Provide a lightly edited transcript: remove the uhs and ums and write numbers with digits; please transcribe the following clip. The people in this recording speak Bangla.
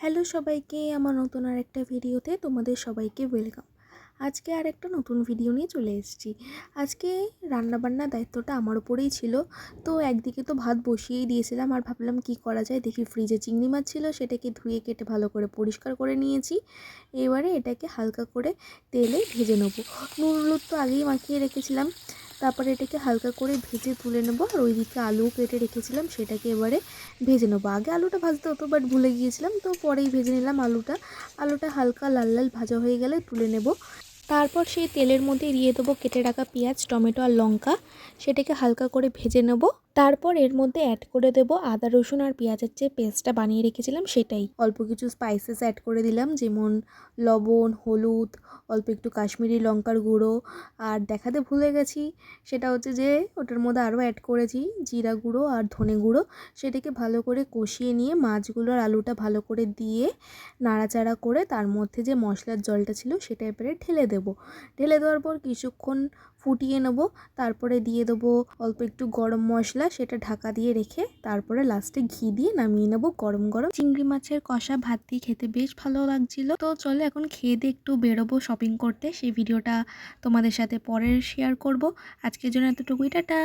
হ্যালো সবাইকে, আমার নতুন আরেকটা ভিডিওতে তোমাদের সবাইকে ওয়েলকাম। আজকে আরেকটা নতুন ভিডিও নিয়ে চলে এসেছি। আজকে রান্নাবান্নার দায়িত্বটা আমার উপরেই ছিল। তো একদিকে তো ভাত বসিয়েই দিয়েছিলাম, আর ভাবলাম কি করা যায়, দেখি ফ্রিজে চিংড়ি মাছ ছিল, সেটাকে ধুয়ে কেটে ভালো করে পরিষ্কার করে নিয়েছি। এবারে এটাকে হালকা করে তেলে ভেজে নেবো। নুন হলুদ তো আগেই মাখিয়ে রেখেছিলাম। তারপরে এটাকে হালকা করে ভেজে তুলে নেবো। আর ওইদিকে আলু কেটে রেখেছিলাম, সেটাকে এবারে ভেজে নেবো। আগে আলুটা ভাজতে হতো, বাট ভুলে গিয়েছিলাম, তো পরেই ভেজে নিলাম আলুটা হালকা লাল লাল ভাজা হয়ে গেলে তুলে নেব। তারপর সেই তেলের মধ্যে দিয়ে দেবো কেটে রাখা পেঁয়াজ, টমেটো আর লঙ্কা, সেটাকে হালকা করে ভেজে নেব। তারপর এর মধ্যে অ্যাড করে দেবো আদা রসুন আর পেঁয়াজের যে পেস্টটা বানিয়ে রেখেছিলাম সেটাই। অল্প কিছু স্পাইসেস অ্যাড করে দিলাম, যেমন লবণ, হলুদ, অল্প একটু কাশ্মীরি লঙ্কার গুঁড়ো, আর দেখাতে ভুলে গেছি সেটা হচ্ছে যে ওটার মধ্যে আরও অ্যাড করেছি জিরা গুঁড়ো আর ধনে গুঁড়ো। সেটাকে ভালো করে কষিয়ে নিয়ে মাছগুলো আর আলুটা ভালো করে দিয়ে নাড়াচাড়া করে তার মধ্যে যে মশলার জলটা ছিল সেটা এবারে ঢেলে দেওয়ার পর কিছুক্ষণ ফুটিয়ে নেব। তারপরে দিয়ে দেবো অল্প একটু গরম মশলা, সেটা ঢাকা দিয়ে রেখে তারপরে লাস্টে ঘি দিয়ে নামিয়ে নেব। গরম গরম চিংড়ি মাছের কষা ভাত দিয়ে খেতে বেশ ভালো লাগছিল। তো চলো এখন খেয়ে দিয়ে একটু বেরোবো শপিং করতে, সেই ভিডিওটা তোমাদের সাথে পরে শেয়ার করব। আজকের জন্য এতটুকুই, টাটা।